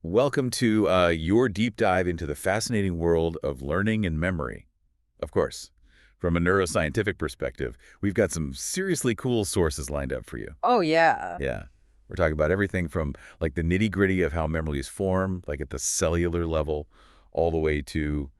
Welcome to your deep dive into the fascinating world of learning and memory. Of course, from a neuroscientific perspective, we've got some seriously cool sources lined up for you. Oh, yeah. Yeah, we're talking about everything from like the nitty-gritty of how memories form, like at the cellular level, all the way to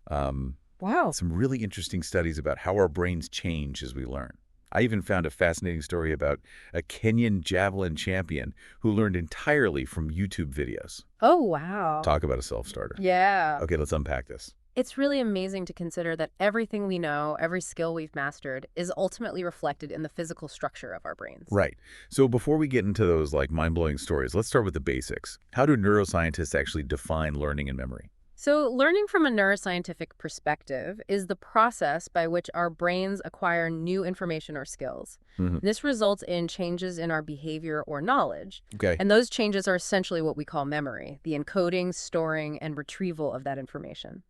um, Wow. some really interesting studies about how our brains change as we learn. I even found a fascinating story about a Kenyan javelin champion who learned entirely from YouTube videos. Oh, wow. Talk about a self-starter. Yeah. Okay, let's unpack this. It's really amazing to consider that everything we know, every skill we've mastered, is ultimately reflected in the physical structure of our brains. Right. So before we get into those like mind-blowing stories, let's start with the basics. How do neuroscientists actually define learning and memory? So, learning from a neuroscientific perspective is the process by which our brains acquire new information or skills. Hmm. This results in changes in our behavior or knowledge. Okay. And those changes are essentially what we call memory, the encoding, storing, and retrieval of that information.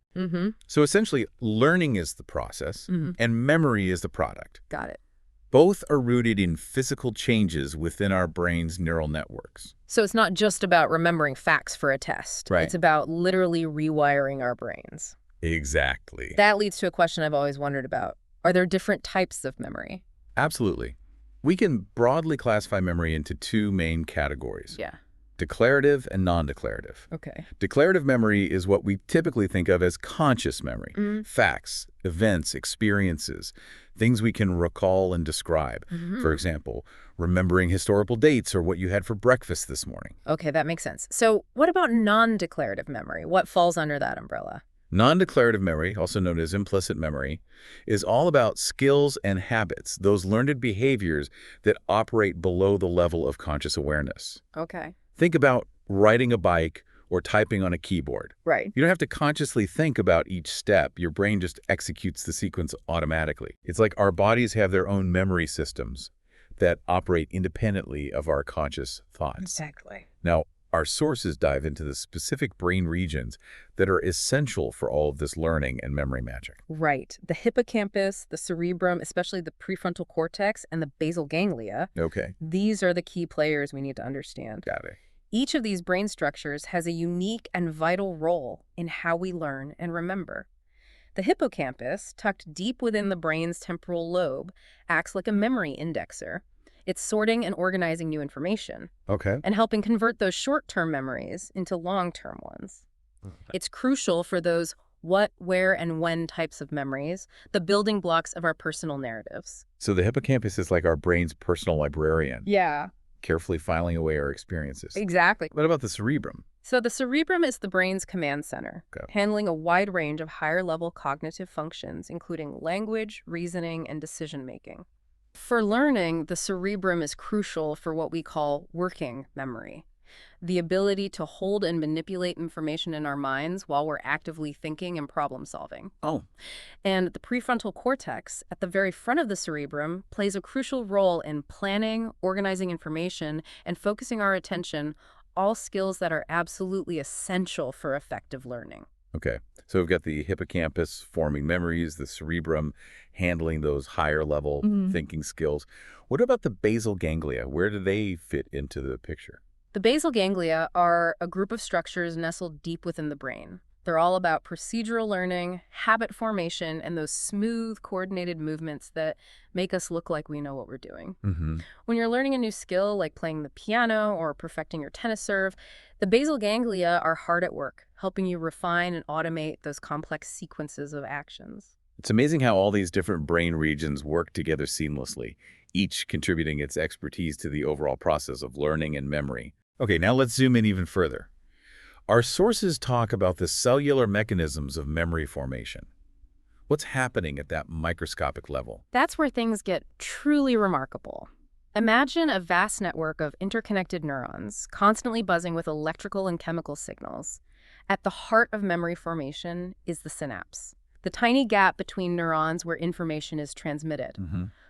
So essentially, learning is the process and memory is the product. Got it. Both are rooted in physical changes within our brain's neural networks. So it's not just about remembering facts for a test. Right. It's about literally rewiring our brains. Exactly. That leads to a question I've always wondered about. Are there different types of memory? Absolutely. We can broadly classify memory into two main categories: Yeah. declarative and non-declarative. Okay. Declarative memory is what we typically think of as conscious memory. Facts, events, experiences, things we can recall and describe. For example, remembering historical dates or what you had for breakfast this morning. Okay, that makes sense. So what about non-declarative memory? What falls under that umbrella? Non-declarative memory, also known as implicit memory, is all about skills and habits, those learned behaviors that operate below the level of conscious awareness. Okay. Think about riding a bike or typing on a keyboard. Right. You don't have to consciously think about each step. Your brain just executes the sequence automatically. It's like our bodies have their own memory systems that operate independently of our conscious thoughts. Exactly. Now, our sources dive into the specific brain regions that are essential for all of this learning and memory magic. Right. The hippocampus, the cerebrum, especially the prefrontal cortex, and the basal ganglia, Okay, these are the key players we need to understand. got it. Each of these brain structures has a unique and vital role in how we learn and remember. The hippocampus, tucked deep within the brain's temporal lobe, acts like a memory indexer. It's sorting and organizing new information Okay. and helping convert those short-term memories into long-term ones. It's crucial for those what, where, and when types of memories, the building blocks of our personal narratives. So the hippocampus is like our brain's personal librarian, Yeah, carefully filing away our experiences. exactly. What about the cerebrum? So the cerebrum is the brain's command center, Okay. handling a wide range of higher-level cognitive functions, including language, reasoning, and decision-making. For learning, the cerebrum is crucial for what we call working memory, the ability to hold and manipulate information in our minds while we're actively thinking and problem-solving. Oh, And the prefrontal cortex, at the very front of the cerebrum, plays a crucial role in planning, organizing information, and focusing our attention, all skills that are absolutely essential for effective learning. okay. So we've got the hippocampus forming memories, the cerebrum handling those higher level thinking skills. What about the basal ganglia? Where do they fit into the picture? The basal ganglia are a group of structures nestled deep within the brain. They're all about procedural learning, habit formation, and those smooth, coordinated movements that make us look like we know what we're doing. When you're learning a new skill, like playing the piano or perfecting your tennis serve, the basal ganglia are hard at work, helping you refine and automate those complex sequences of actions. It's amazing how all these different brain regions work together seamlessly, each contributing its expertise to the overall process of learning and memory. Okay, now let's zoom in even further. Our sources talk about the cellular mechanisms of memory formation. What's happening at that microscopic level? That's where things get truly remarkable. Imagine a vast network of interconnected neurons, constantly buzzing with electrical and chemical signals. At the heart of memory formation is the synapse, the tiny gap between neurons where information is transmitted.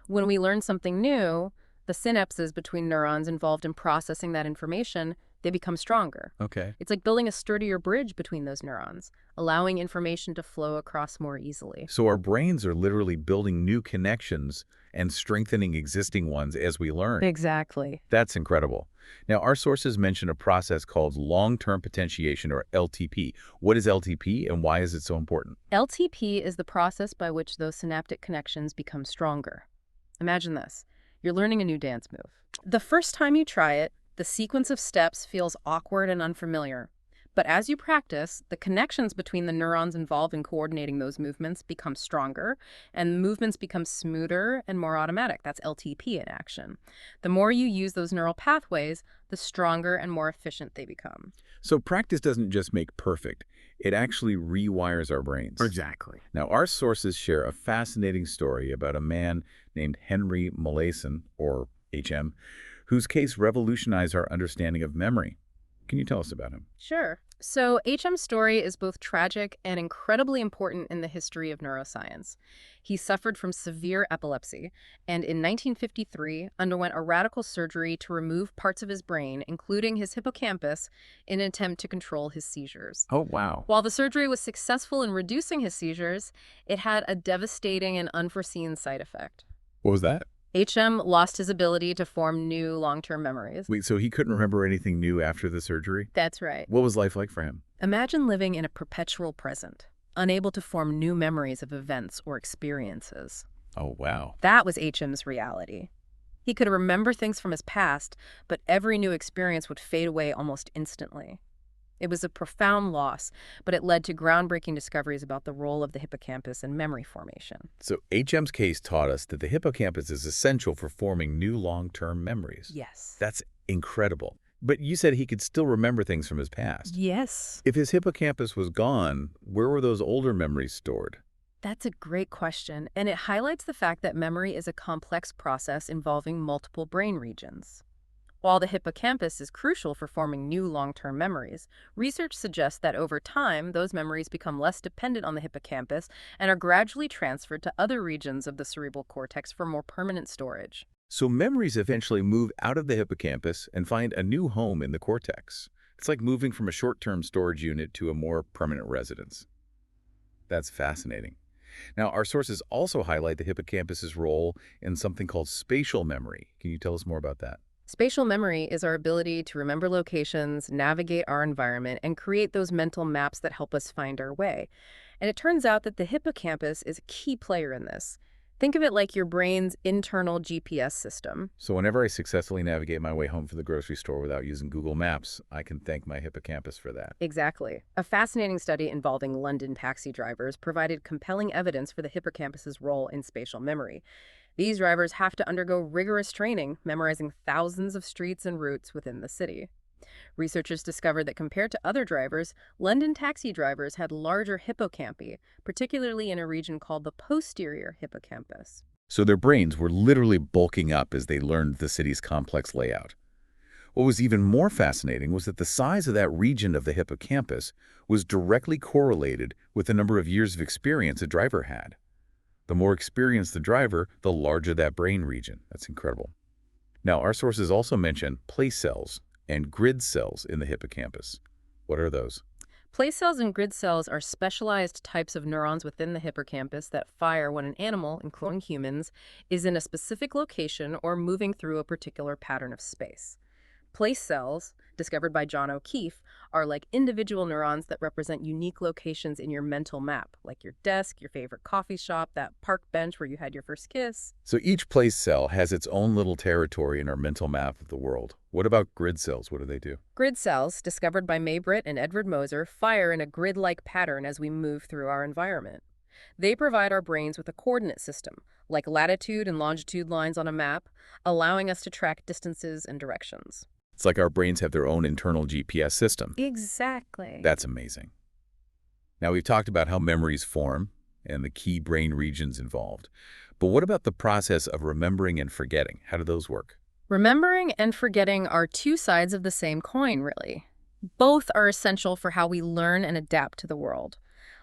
When we learn something new, the synapses between neurons involved in processing that information they become stronger. Okay. It's like building a sturdier bridge between those neurons, allowing information to flow across more easily. So our brains are literally building new connections and strengthening existing ones as we learn. Exactly. That's incredible. Now, our sources mention a process called long-term potentiation, or LTP. What is LTP and why is it so important? LTP is the process by which those synaptic connections become stronger. Imagine this. You're learning a new dance move. The first time you try it, the sequence of steps feels awkward and unfamiliar. But as you practice, the connections between the neurons involved in coordinating those movements become stronger, and movements become smoother and more automatic. That's LTP in action. The more you use those neural pathways, the stronger and more efficient they become. So practice doesn't just make perfect. It actually rewires our brains. Exactly. Now, our sources share a fascinating story about a man named Henry Molaison, or HM, whose case revolutionized our understanding of memory. Can you tell us about him? Sure. So HM's story is both tragic and incredibly important in the history of neuroscience. He suffered from severe epilepsy and in 1953 underwent a radical surgery to remove parts of his brain, including his hippocampus, in an attempt to control his seizures. Oh, wow. While the surgery was successful in reducing his seizures, it had a devastating and unforeseen side effect. What was that? HM lost his ability to form new long-term memories. Wait, so he couldn't remember anything new after the surgery? That's right. What was life like for him? Imagine living in a perpetual present, unable to form new memories of events or experiences. Oh, wow. That was HM's reality. He could remember things from his past, but every new experience would fade away almost instantly. It was a profound loss, but it led to groundbreaking discoveries about the role of the hippocampus in memory formation. So HM's case taught us that the hippocampus is essential for forming new long-term memories. Yes. That's incredible. But you said he could still remember things from his past. Yes. If his hippocampus was gone, where were those older memories stored? That's a great question, and it highlights the fact that memory is a complex process involving multiple brain regions. While the hippocampus is crucial for forming new long-term memories, research suggests that over time, those memories become less dependent on the hippocampus and are gradually transferred to other regions of the cerebral cortex for more permanent storage. So memories eventually move out of the hippocampus and find a new home in the cortex. It's like moving from a short-term storage unit to a more permanent residence. That's fascinating. Now, our sources also highlight the hippocampus's role in something called spatial memory. Can you tell us more about that? Spatial memory is our ability to remember locations, navigate our environment, and create those mental maps that help us find our way. And it turns out that the hippocampus is a key player in this. Think of it like your brain's internal GPS system. So whenever I successfully navigate my way home from the grocery store without using Google Maps, I can thank my hippocampus for that. Exactly. A fascinating study involving London taxi drivers provided compelling evidence for the hippocampus's role in spatial memory. These drivers have to undergo rigorous training, memorizing thousands of streets and routes within the city. Researchers discovered that compared to other drivers, London taxi drivers had larger hippocampi, particularly in a region called the posterior hippocampus. So their brains were literally bulking up as they learned the city's complex layout. What was even more fascinating was that the size of that region of the hippocampus was directly correlated with the number of years of experience a driver had. The more experienced the driver, the larger that brain region. That's incredible. Now, our sources also mention place cells and grid cells in the hippocampus. What are those? Place cells and grid cells are specialized types of neurons within the hippocampus that fire when an animal, including humans, is in a specific location or moving through a particular pattern of space. Place cells, discovered by John O'Keefe, are like individual neurons that represent unique locations in your mental map, like your desk, your favorite coffee shop, that park bench where you had your first kiss. So each place cell has its own little territory in our mental map of the world. What about grid cells? What do they do? Grid cells, discovered by Maybritt and Edward Moser, fire in a grid-like pattern as we move through our environment. They provide our brains with a coordinate system, like latitude and longitude lines on a map, allowing us to track distances and directions. It's like our brains have their own internal GPS system. Exactly. That's amazing. Now, we've talked about how memories form and the key brain regions involved. But what about the process of remembering and forgetting? How do those work? Remembering and forgetting are two sides of the same coin, really. Both are essential for how we learn and adapt to the world.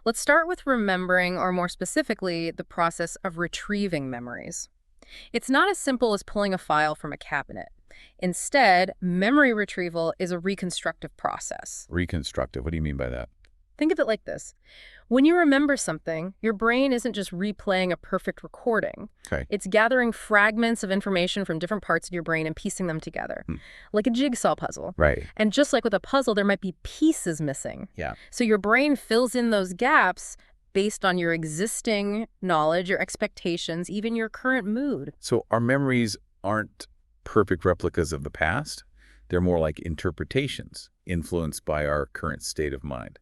Let's start with remembering, or more specifically, the process of retrieving memories. It's not as simple as pulling a file from a cabinet. Instead, memory retrieval is a reconstructive process. Reconstructive. What do you mean by that? Think of it like this. When you remember something, your brain isn't just replaying a perfect recording. Okay. It's gathering fragments of information from different parts of your brain and piecing them together, Hmm. like a jigsaw puzzle. Right. And just like with a puzzle, there might be pieces missing. Yeah. So your brain fills in those gaps based on your existing knowledge, your expectations, even your current mood. So our memories aren't perfect replicas of the past. They're more like interpretations influenced by our current state of mind.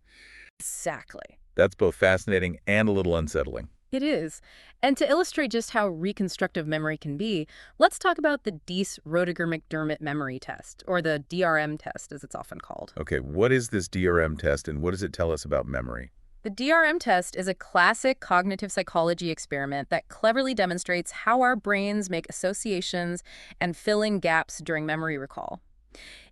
Exactly. That's both fascinating and a little unsettling. It is. And to illustrate just how reconstructive memory can be, let's talk about the Diess-Roediger-McDermott memory test, or the DRM test, as it's often called. Okay, what is this DRM test and what does it tell us about memory? The DRM test is a classic cognitive psychology experiment that cleverly demonstrates how our brains make associations and fill in gaps during memory recall.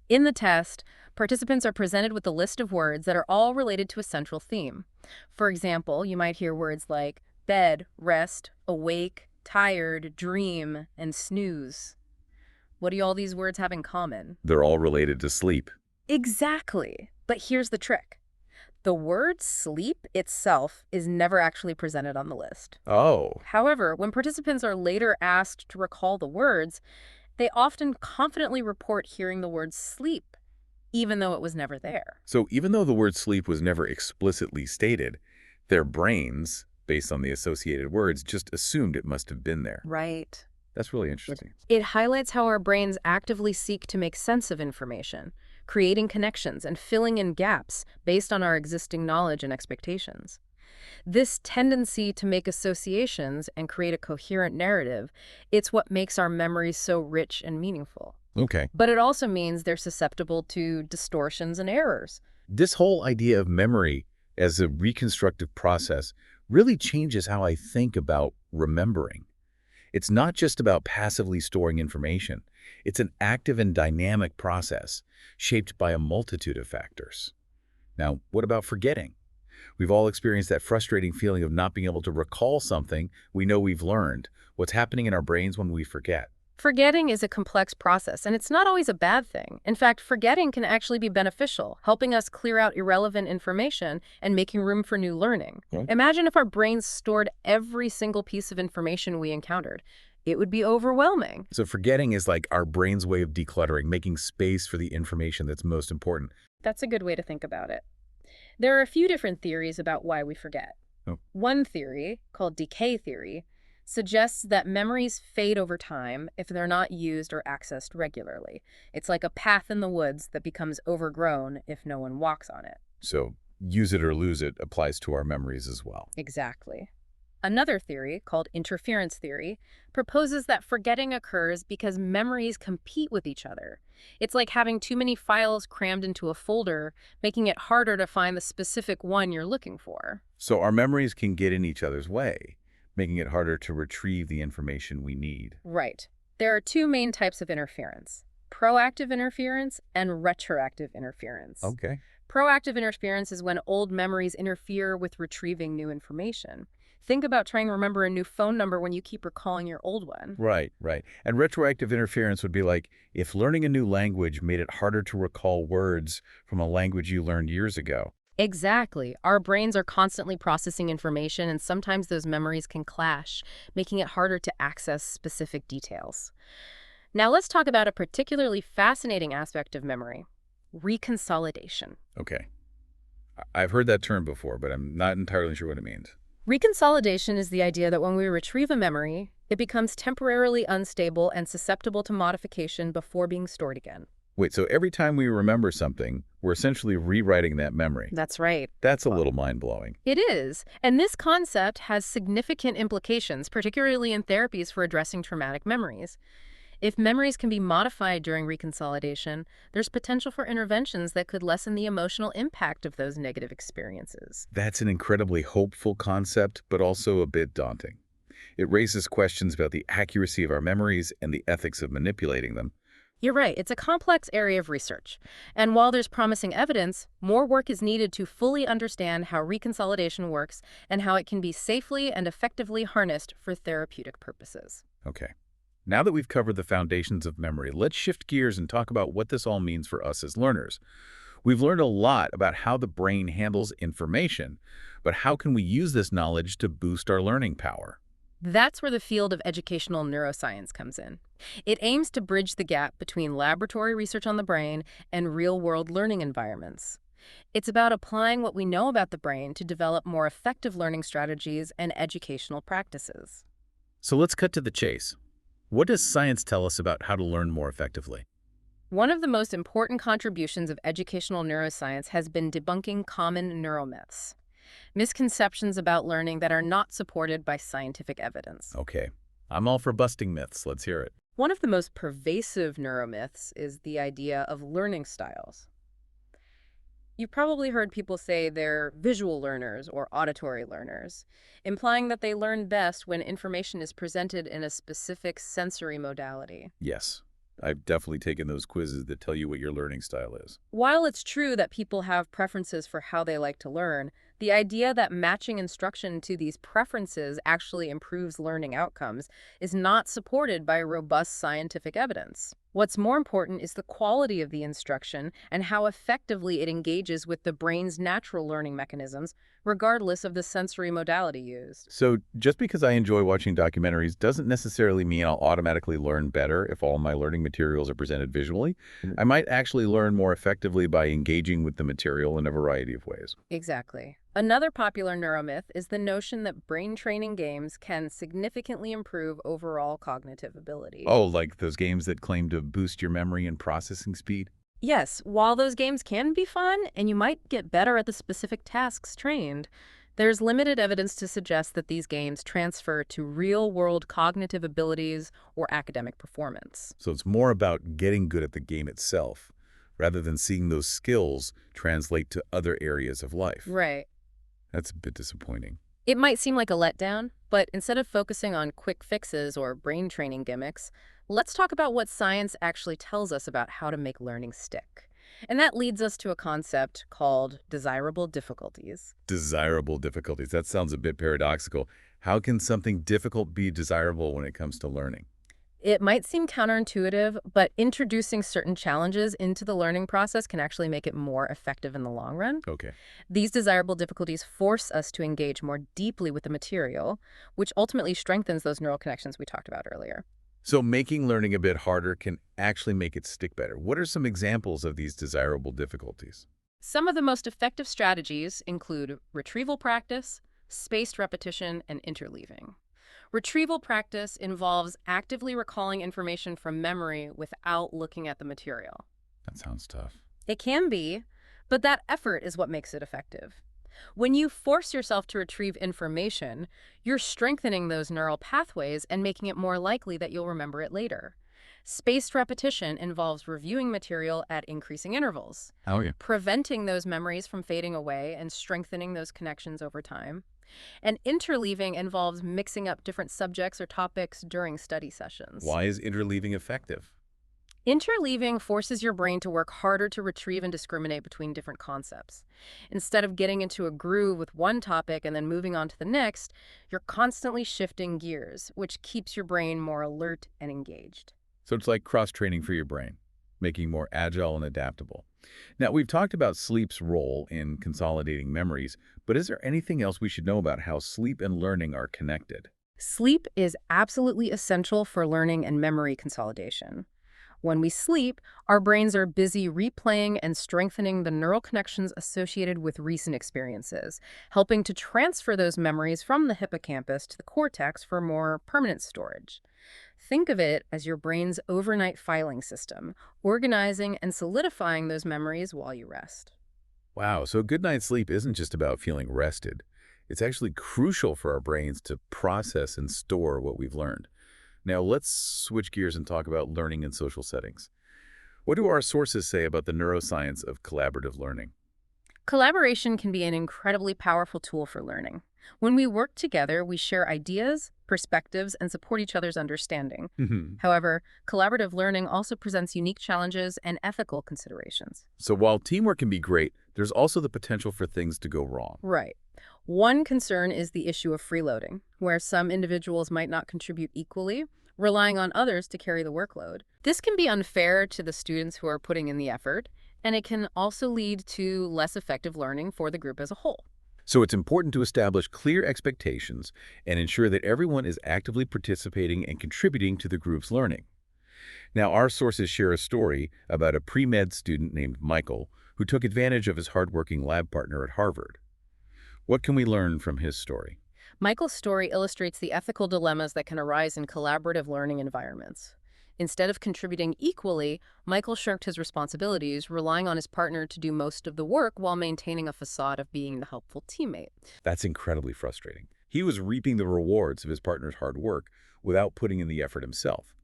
In the test, participants are presented with a list of words that are all related to a central theme. For example, you might hear words like bed, rest, awake, tired, dream, and snooze. What do all these words have in common? They're all related to sleep. Exactly. But here's the trick. The word sleep itself is never actually presented on the list. Oh, However, when participants are later asked to recall the words, they often confidently report hearing the word sleep, even though it was never there. so even though the word sleep was never explicitly stated, their brains, based on the associated words, just assumed it must have been there. Right. That's really interesting. It highlights how our brains actively seek to make sense of information, creating connections and filling in gaps based on our existing knowledge and expectations. This tendency to make associations and create a coherent narrative, it's what makes our memories so rich and meaningful. Okay. But it also means they're susceptible to distortions and errors. This whole idea of memory as a reconstructive process really changes how I think about remembering. It's not just about passively storing information. It's an active and dynamic process shaped by a multitude of factors. Now, what about forgetting? We've all experienced that frustrating feeling of not being able to recall something we know we've learned. What's happening in our brains when we forget? Forgetting is a complex process, and it's not always a bad thing. In fact, forgetting can actually be beneficial, helping us clear out irrelevant information and making room for new learning. Okay. Imagine if our brains stored every single piece of information we encountered. It would be overwhelming. So forgetting is like our brain's way of decluttering, making space for the information that's most important. That's a good way to think about it. There are a few different theories about why we forget. Oh. One theory, called decay theory, suggests that memories fade over time if they're not used or accessed regularly. It's like a path in the woods that becomes overgrown if no one walks on it. So use it or lose it applies to our memories as well. Exactly. Another theory, called interference theory, proposes that forgetting occurs because memories compete with each other. It's like having too many files crammed into a folder, making it harder to find the specific one you're looking for. So our memories can get in each other's way, making it harder to retrieve the information we need. Right. There are two main types of interference: proactive interference and retroactive interference. Okay. Proactive interference is when old memories interfere with retrieving new information. Think about trying to remember a new phone number when you keep recalling your old one. Right, right. And retroactive interference would be like if learning a new language made it harder to recall words from a language you learned years ago. Exactly. Our brains are constantly processing information, and sometimes those memories can clash, making it harder to access specific details. Now let's talk about a particularly fascinating aspect of memory: reconsolidation. Okay. I've heard that term before, but I'm not entirely sure what it means. Reconsolidation is the idea that when we retrieve a memory, it becomes temporarily unstable and susceptible to modification before being stored again. Wait, so every time we remember something, we're essentially rewriting that memory. That's right. That's a little mind-blowing. It is. And this concept has significant implications, particularly in therapies for addressing traumatic memories. If memories can be modified during reconsolidation, there's potential for interventions that could lessen the emotional impact of those negative experiences. That's an incredibly hopeful concept, but also a bit daunting. It raises questions about the accuracy of our memories and the ethics of manipulating them. You're right, it's a complex area of research. And while there's promising evidence, more work is needed to fully understand how reconsolidation works and how it can be safely and effectively harnessed for therapeutic purposes. Okay. Now that we've covered the foundations of memory, let's shift gears and talk about what this all means for us as learners. We've learned a lot about how the brain handles information, but how can we use this knowledge to boost our learning power? That's where the field of educational neuroscience comes in. It aims to bridge the gap between laboratory research on the brain and real-world learning environments. It's about applying what we know about the brain to develop more effective learning strategies and educational practices. So let's cut to the chase. What does science tell us about how to learn more effectively? One of the most important contributions of educational neuroscience has been debunking common neuromyths, misconceptions about learning that are not supported by scientific evidence. Okay, I'm all for busting myths. Let's hear it. One of the most pervasive neuromyths is the idea of learning styles. You've probably heard people say they're visual learners or auditory learners, implying that they learn best when information is presented in a specific sensory modality. Yes, I've definitely taken those quizzes that tell you what your learning style is. While it's true that people have preferences for how they like to learn, the idea that matching instruction to these preferences actually improves learning outcomes is not supported by robust scientific evidence. What's more important is the quality of the instruction and how effectively it engages with the brain's natural learning mechanisms, regardless of the sensory modality used. So just because I enjoy watching documentaries doesn't necessarily mean I'll automatically learn better if all my learning materials are presented visually. I might actually learn more effectively by engaging with the material in a variety of ways. Exactly. Another popular neuromyth is the notion that brain training games can significantly improve overall cognitive ability. Oh, like those games that claim to boost your memory and processing speed? Yes, while those games can be fun and you might get better at the specific tasks trained, there's limited evidence to suggest that these games transfer to real-world cognitive abilities or academic performance. So it's more about getting good at the game itself, rather than seeing those skills translate to other areas of life. Right. That's a bit disappointing. It might seem like a letdown, but instead of focusing on quick fixes or brain training gimmicks, let's talk about what science actually tells us about how to make learning stick. And that leads us to a concept called desirable difficulties. Desirable difficulties. That sounds a bit paradoxical. How can something difficult be desirable when it comes to learning? It might seem counterintuitive, but introducing certain challenges into the learning process can actually make it more effective in the long run. Okay. These desirable difficulties force us to engage more deeply with the material, which ultimately strengthens those neural connections we talked about earlier. So making learning a bit harder can actually make it stick better. What are some examples of these desirable difficulties? Some of the most effective strategies include retrieval practice, spaced repetition, and interleaving. Retrieval practice involves actively recalling information from memory without looking at the material. That sounds tough. It can be, but that effort is what makes it effective. When you force yourself to retrieve information, you're strengthening those neural pathways and making it more likely that you'll remember it later. Spaced repetition involves reviewing material at increasing intervals, Oh, yeah. preventing those memories from fading away and strengthening those connections over time. And interleaving involves mixing up different subjects or topics during study sessions. Why is interleaving effective? Interleaving forces your brain to work harder to retrieve and discriminate between different concepts. Instead of getting into a groove with one topic and then moving on to the next, you're constantly shifting gears, which keeps your brain more alert and engaged. So it's like cross-training for your brain, making more agile and adaptable. Now, we've talked about sleep's role in consolidating memories, but is there anything else we should know about how sleep and learning are connected? Sleep is absolutely essential for learning and memory consolidation. When we sleep, our brains are busy replaying and strengthening the neural connections associated with recent experiences, helping to transfer those memories from the hippocampus to the cortex for more permanent storage. Think of it as your brain's overnight filing system, organizing and solidifying those memories while you rest. Wow, so a good night's sleep isn't just about feeling rested. It's actually crucial for our brains to process and store what we've learned. Now, let's switch gears and talk about learning in social settings. What do our sources say about the neuroscience of collaborative learning? Collaboration can be an incredibly powerful tool for learning. When we work together, we share ideas, perspectives, and support each other's understanding. However, collaborative learning also presents unique challenges and ethical considerations. So while teamwork can be great, there's also the potential for things to go wrong. Right. One concern is the issue of freeloading, where some individuals might not contribute equally, relying on others to carry the workload. This can be unfair to the students who are putting in the effort, and it can also lead to less effective learning for the group as a whole. So it's important to establish clear expectations and ensure that everyone is actively participating and contributing to the group's learning. Now, our sources share a story about a pre-med student named Michael who took advantage of his hardworking lab partner at Harvard. What can we learn from his story? Michael's story illustrates the ethical dilemmas that can arise in collaborative learning environments. Instead of contributing equally, Michael shirked his responsibilities, relying on his partner to do most of the work while maintaining a facade of being the helpful teammate. That's incredibly frustrating. He was reaping the rewards of his partner's hard work without putting in the effort himself.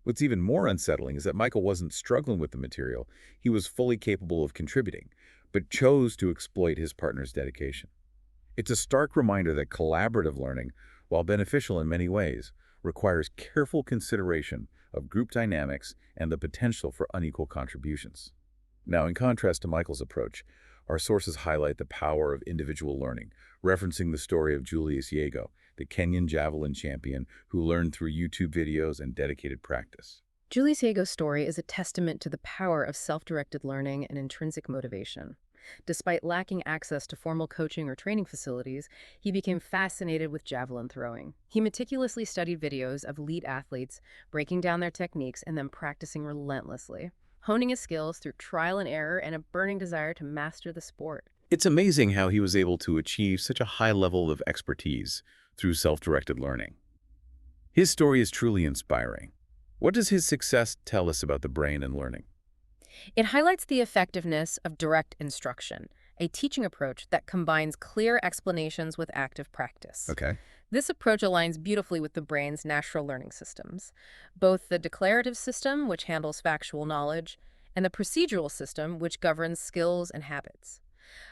What's even more unsettling is that Michael wasn't struggling with the material. He was fully capable of contributing, but chose to exploit his partner's dedication. It's a stark reminder that collaborative learning, while beneficial in many ways, requires careful consideration of group dynamics and the potential for unequal contributions. Now, in contrast to Michael's approach, our sources highlight the power of individual learning, referencing the story of Julius Yego, the Kenyan javelin champion who learned through YouTube videos and dedicated practice. Julius Yego's story is a testament to the power of self-directed learning and intrinsic motivation. Despite lacking access to formal coaching or training facilities, he became fascinated with javelin throwing. He meticulously studied videos of elite athletes, breaking down their techniques and then practicing relentlessly, honing his skills through trial and error and a burning desire to master the sport. It's amazing how he was able to achieve such a high level of expertise through self-directed learning. His story is truly inspiring. What does his success tell us about the brain and learning? It highlights the effectiveness of direct instruction, a teaching approach that combines clear explanations with active practice. Okay. This approach aligns beautifully with the brain's natural learning systems, both the declarative system, which handles factual knowledge, and the procedural system, which governs skills and habits.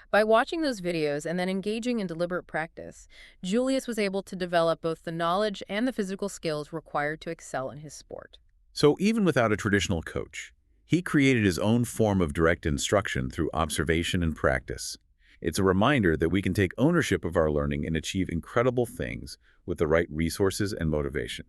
By watching those videos and then engaging in deliberate practice, Julius was able to develop both the knowledge and the physical skills required to excel in his sport. So even without a traditional coach, he created his own form of direct instruction through observation and practice. It's a reminder that we can take ownership of our learning and achieve incredible things with the right resources and motivation.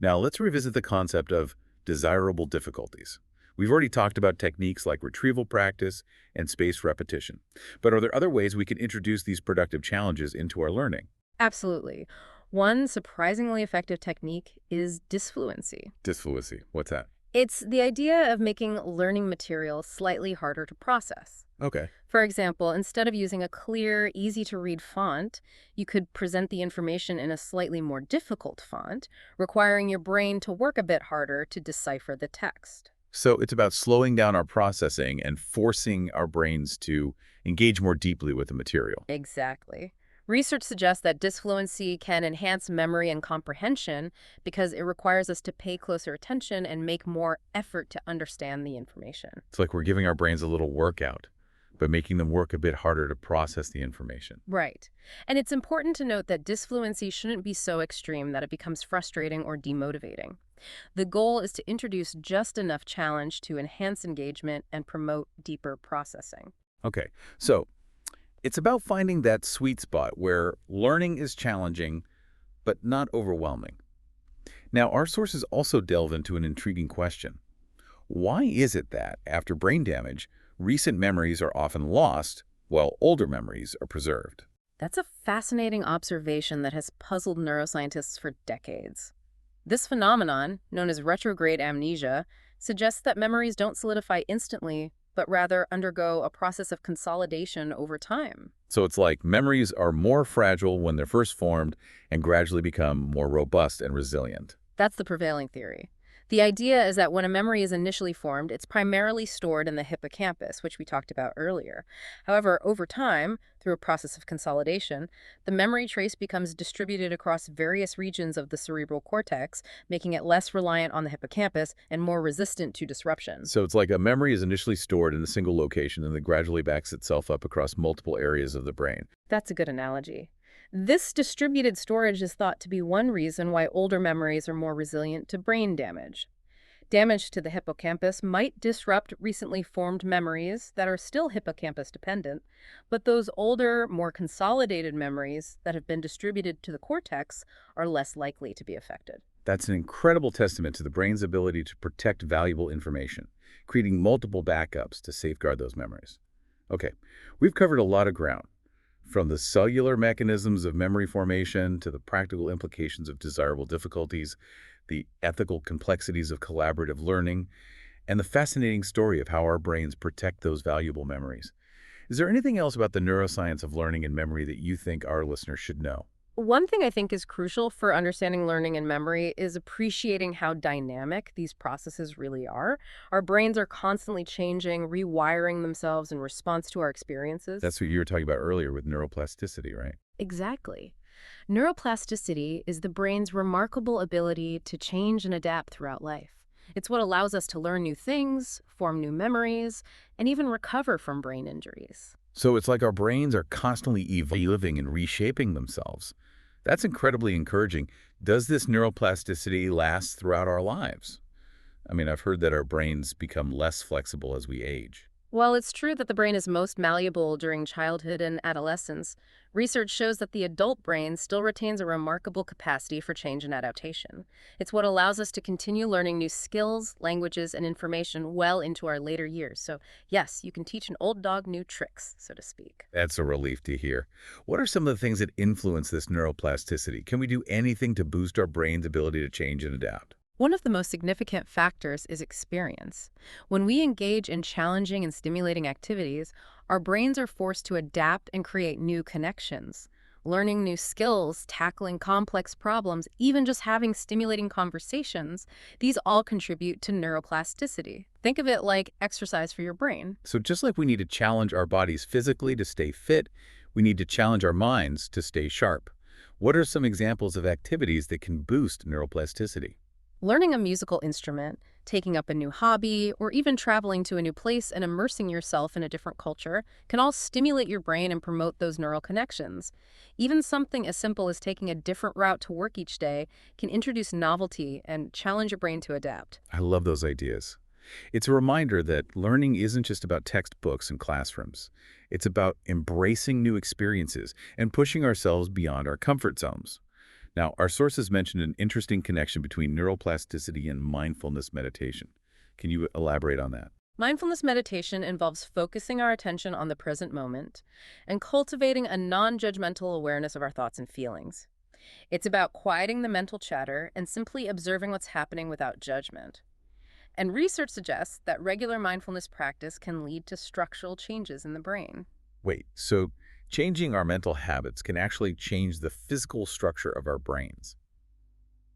Now let's revisit the concept of desirable difficulties. We've already talked about techniques like retrieval practice and spaced repetition, but are there other ways we can introduce these productive challenges into our learning? Absolutely. One surprisingly effective technique is disfluency. Disfluency, what's that? It's the idea of making learning material slightly harder to process. Okay. For example, instead of using a clear, easy-to-read font, you could present the information in a slightly more difficult font, requiring your brain to work a bit harder to decipher the text. So it's about slowing down our processing and forcing our brains to engage more deeply with the material. Exactly. Research suggests that disfluency can enhance memory and comprehension because it requires us to pay closer attention and make more effort to understand the information. It's like we're giving our brains a little workout, but making them work a bit harder to process the information. Right. And it's important to note that disfluency shouldn't be so extreme that it becomes frustrating or demotivating. The goal is to introduce just enough challenge to enhance engagement and promote deeper processing. Okay, so it's about finding that sweet spot where learning is challenging, but not overwhelming. Now, our sources also delve into an intriguing question. Why is it that, after brain damage, recent memories are often lost while older memories are preserved? That's a fascinating observation that has puzzled neuroscientists for decades. This phenomenon, known as retrograde amnesia, suggests that memories don't solidify instantly, but rather undergo a process of consolidation over time. So it's like memories are more fragile when they're first formed and gradually become more robust and resilient. That's the prevailing theory. The idea is that when a memory is initially formed, it's primarily stored in the hippocampus, which we talked about earlier. However, over time, through a process of consolidation, the memory trace becomes distributed across various regions of the cerebral cortex, making it less reliant on the hippocampus and more resistant to disruption. So it's like a memory is initially stored in a single location and then gradually backs itself up across multiple areas of the brain. That's a good analogy. This distributed storage is thought to be one reason why older memories are more resilient to brain damage. Damage to the hippocampus might disrupt recently formed memories that are still hippocampus dependent, but those older, more consolidated memories that have been distributed to the cortex are less likely to be affected. That's an incredible testament to the brain's ability to protect valuable information, creating multiple backups to safeguard those memories. Okay, we've covered a lot of ground, from the cellular mechanisms of memory formation to the practical implications of desirable difficulties, the ethical complexities of collaborative learning, and the fascinating story of how our brains protect those valuable memories. Is there anything else about the neuroscience of learning and memory that you think our listeners should know? One thing I think is crucial for understanding learning and memory is appreciating how dynamic these processes really are. Our brains are constantly changing, rewiring themselves in response to our experiences. That's what you were talking about earlier with neuroplasticity, right? Exactly. Neuroplasticity is the brain's remarkable ability to change and adapt throughout life. It's what allows us to learn new things, form new memories, and even recover from brain injuries. So it's like our brains are constantly evolving and reshaping themselves. That's incredibly encouraging. Does this neuroplasticity last throughout our lives? I mean, I've heard that our brains become less flexible as we age. While it's true that the brain is most malleable during childhood and adolescence, research shows that the adult brain still retains a remarkable capacity for change and adaptation. It's what allows us to continue learning new skills, languages, and information well into our later years. So, yes, you can teach an old dog new tricks, so to speak. That's a relief to hear. What are some of the things that influence this neuroplasticity? Can we do anything to boost our brain's ability to change and adapt? One of the most significant factors is experience. When we engage in challenging and stimulating activities, our brains are forced to adapt and create new connections. Learning new skills, tackling complex problems, even just having stimulating conversations, these all contribute to neuroplasticity. Think of it like exercise for your brain. So just like we need to challenge our bodies physically to stay fit, we need to challenge our minds to stay sharp. What are some examples of activities that can boost neuroplasticity? Learning a musical instrument, taking up a new hobby, or even traveling to a new place and immersing yourself in a different culture can all stimulate your brain and promote those neural connections. Even something as simple as taking a different route to work each day can introduce novelty and challenge your brain to adapt. I love those ideas. It's a reminder that learning isn't just about textbooks and classrooms. It's about embracing new experiences and pushing ourselves beyond our comfort zones. Now, our sources mentioned an interesting connection between neuroplasticity and mindfulness meditation. Can you elaborate on that? Mindfulness meditation involves focusing our attention on the present moment and cultivating a non-judgmental awareness of our thoughts and feelings. It's about quieting the mental chatter and simply observing what's happening without judgment. And research suggests that regular mindfulness practice can lead to structural changes in the brain. Wait, so changing our mental habits can actually change the physical structure of our brains.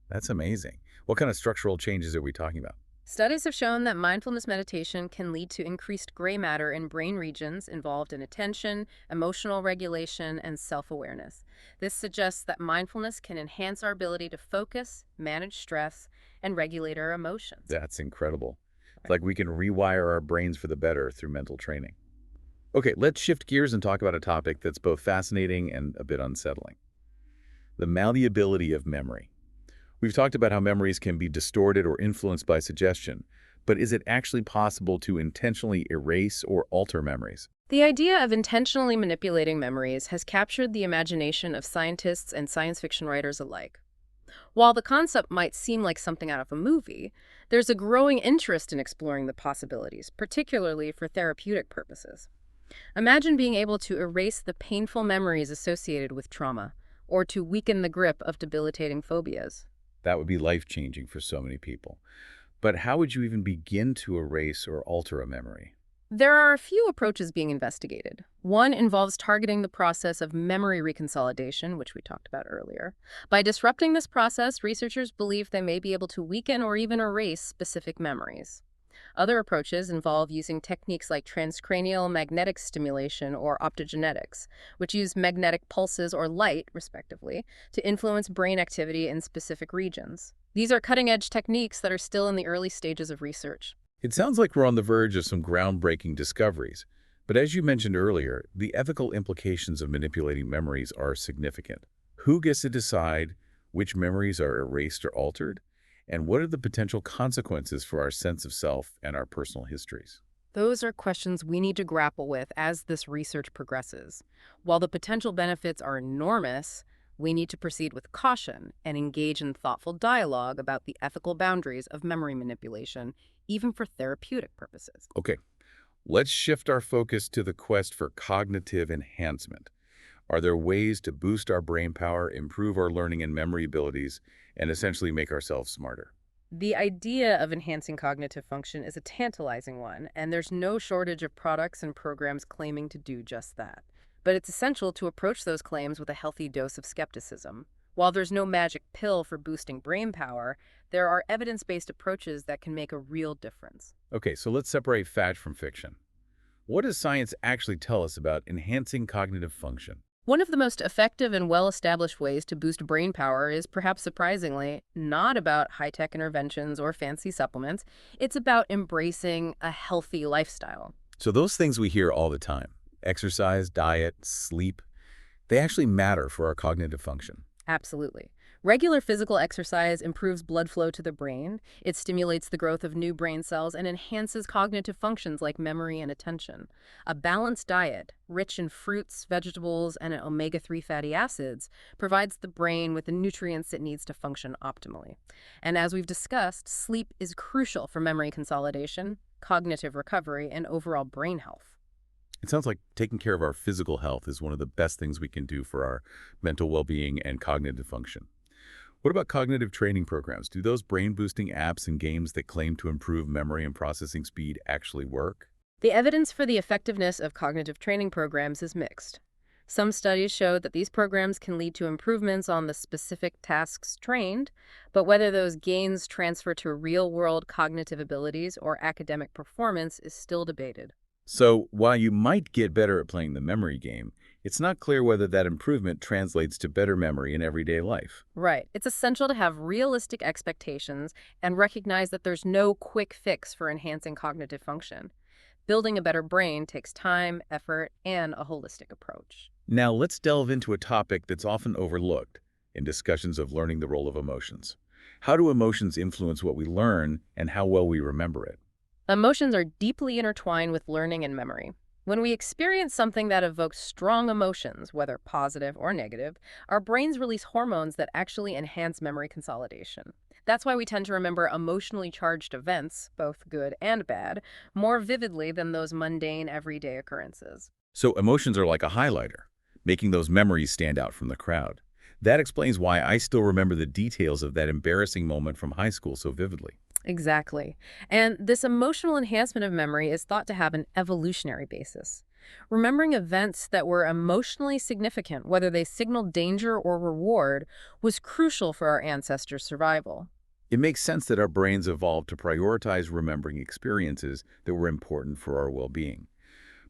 That's amazing. What kind of structural changes are we talking about? Studies have shown that mindfulness meditation can lead to increased gray matter in brain regions involved in attention, emotional regulation, and self-awareness. This suggests that mindfulness can enhance our ability to focus, manage stress, and regulate our emotions. That's incredible. It's like we can rewire our brains for the better through mental training. Okay, let's shift gears and talk about a topic that's both fascinating and a bit unsettling. The malleability of memory. We've talked about how memories can be distorted or influenced by suggestion, but is it actually possible to intentionally erase or alter memories? The idea of intentionally manipulating memories has captured the imagination of scientists and science fiction writers alike. While the concept might seem like something out of a movie, there's a growing interest in exploring the possibilities, particularly for therapeutic purposes. Imagine being able to erase the painful memories associated with trauma, or to weaken the grip of debilitating phobias. That would be life-changing for so many people. But how would you even begin to erase or alter a memory? There are a few approaches being investigated. One involves targeting the process of memory reconsolidation, which we talked about earlier. By disrupting this process, researchers believe they may be able to weaken or even erase specific memories. Other approaches involve using techniques like transcranial magnetic stimulation or optogenetics, which use magnetic pulses or light, respectively, to influence brain activity in specific regions. These are cutting-edge techniques that are still in the early stages of research. It sounds like we're on the verge of some groundbreaking discoveries. But as you mentioned earlier, the ethical implications of manipulating memories are significant. Who gets to decide which memories are erased or altered? And what are the potential consequences for our sense of self and our personal histories? Those are questions we need to grapple with as this research progresses. While the potential benefits are enormous, We need to proceed with caution and engage in thoughtful dialogue about the ethical boundaries of memory manipulation, even for therapeutic purposes. Okay, let's shift our focus to the quest for cognitive enhancement. Are there ways to boost our brain power, improve our learning and memory abilities, and essentially make ourselves smarter? The idea of enhancing cognitive function is a tantalizing one, and there's no shortage of products and programs claiming to do just that. But it's essential to approach those claims with a healthy dose of skepticism. While there's no magic pill for boosting brain power, there are evidence-based approaches that can make a real difference. Okay, so let's separate fact from fiction. What does science actually tell us about enhancing cognitive function? One of the most effective and well-established ways to boost brain power is, perhaps surprisingly, not about high-tech interventions or fancy supplements. It's about embracing a healthy lifestyle. So those things we hear all the time, exercise, diet, sleep, they actually matter for our cognitive function. Absolutely. Regular physical exercise improves blood flow to the brain. It stimulates the growth of new brain cells and enhances cognitive functions like memory and attention. A balanced diet, rich in fruits, vegetables, and omega-3 fatty acids, provides the brain with the nutrients it needs to function optimally. And as we've discussed, sleep is crucial for memory consolidation, cognitive recovery, and overall brain health. It sounds like taking care of our physical health is one of the best things we can do for our mental well-being and cognitive function. What about cognitive training programs? Do those brain-boosting apps and games that claim to improve memory and processing speed actually work? The evidence for the effectiveness of cognitive training programs is mixed. Some studies show that these programs can lead to improvements on the specific tasks trained, but whether those gains transfer to real-world cognitive abilities or academic performance is still debated. So, while you might get better at playing the memory game, it's not clear whether that improvement translates to better memory in everyday life. Right. It's essential to have realistic expectations and recognize that there's no quick fix for enhancing cognitive function. Building a better brain takes time, effort, and a holistic approach. Now, let's delve into a topic that's often overlooked in discussions of learning the role of emotions. How do emotions influence what we learn and how well we remember it? Emotions are deeply intertwined with learning and memory. When we experience something that evokes strong emotions, whether positive or negative, our brains release hormones that actually enhance memory consolidation. That's why we tend to remember emotionally charged events, both good and bad, more vividly than those mundane, everyday occurrences. So, emotions are like a highlighter, making those memories stand out from the crowd. That explains why I still remember the details of that embarrassing moment from high school so vividly. Exactly. And this emotional enhancement of memory is thought to have an evolutionary basis. Remembering events that were emotionally significant, whether they signaled danger or reward, was crucial for our ancestors' survival. It makes sense that our brains evolved to prioritize remembering experiences that were important for our well-being.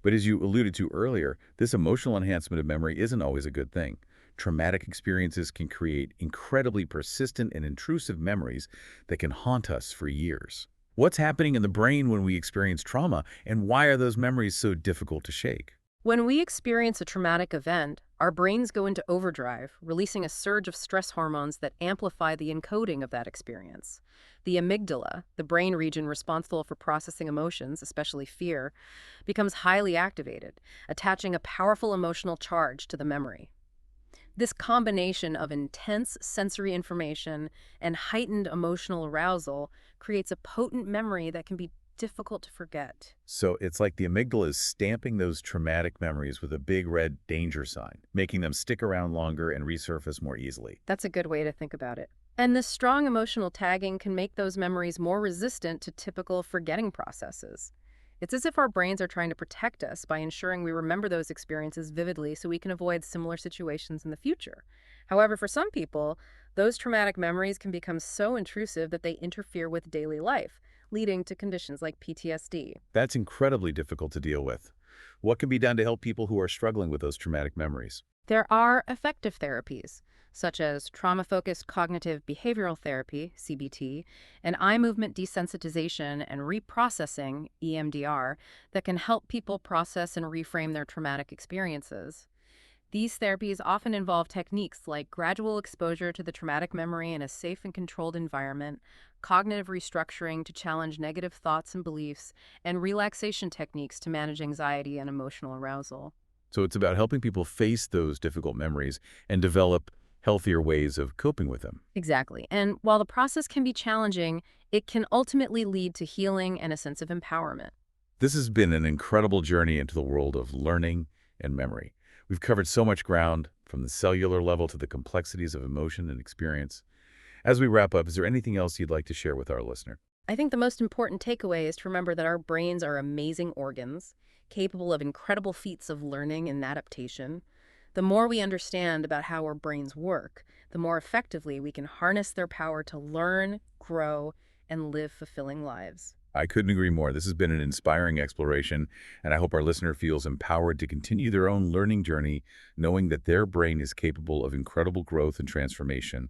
But as you alluded to earlier, this emotional enhancement of memory isn't always a good thing. Traumatic experiences can create incredibly persistent and intrusive memories that can haunt us for years. What's happening in the brain when we experience trauma, and why are those memories so difficult to shake? When we experience a traumatic event, our brains go into overdrive, releasing a surge of stress hormones that amplify the encoding of that experience. The amygdala, the brain region responsible for processing emotions, especially fear, becomes highly activated, attaching a powerful emotional charge to the memory. This combination of intense sensory information and heightened emotional arousal creates a potent memory that can be difficult to forget. So it's like the amygdala is stamping those traumatic memories with a big red danger sign, making them stick around longer and resurface more easily. That's a good way to think about it. And this strong emotional tagging can make those memories more resistant to typical forgetting processes. It's as if our brains are trying to protect us by ensuring we remember those experiences vividly so we can avoid similar situations in the future. However, for some people, those traumatic memories can become so intrusive that they interfere with daily life, leading to conditions like PTSD. That's incredibly difficult to deal with. What can be done to help people who are struggling with those traumatic memories? There are effective therapies, such as trauma-focused cognitive behavioral therapy, CBT, and eye movement desensitization and reprocessing, EMDR, that can help people process and reframe their traumatic experiences. These therapies often involve techniques like gradual exposure to the traumatic memory in a safe and controlled environment, cognitive restructuring to challenge negative thoughts and beliefs, and relaxation techniques to manage anxiety and emotional arousal. So it's about helping people face those difficult memories and develop healthier ways of coping with them. Exactly. And while the process can be challenging, it can ultimately lead to healing and a sense of empowerment. This has been an incredible journey into the world of learning and memory. We've covered so much ground, from the cellular level to the complexities of emotion and experience. As we wrap up, is there anything else you'd like to share with our listener? I think the most important takeaway is to remember that our brains are amazing organs, capable of incredible feats of learning and adaptation. The more we understand about how our brains work, the more effectively we can harness their power to learn, grow, and live fulfilling lives. I couldn't agree more. This has been an inspiring exploration, and I hope our listener feels empowered to continue their own learning journey, knowing that their brain is capable of incredible growth and transformation.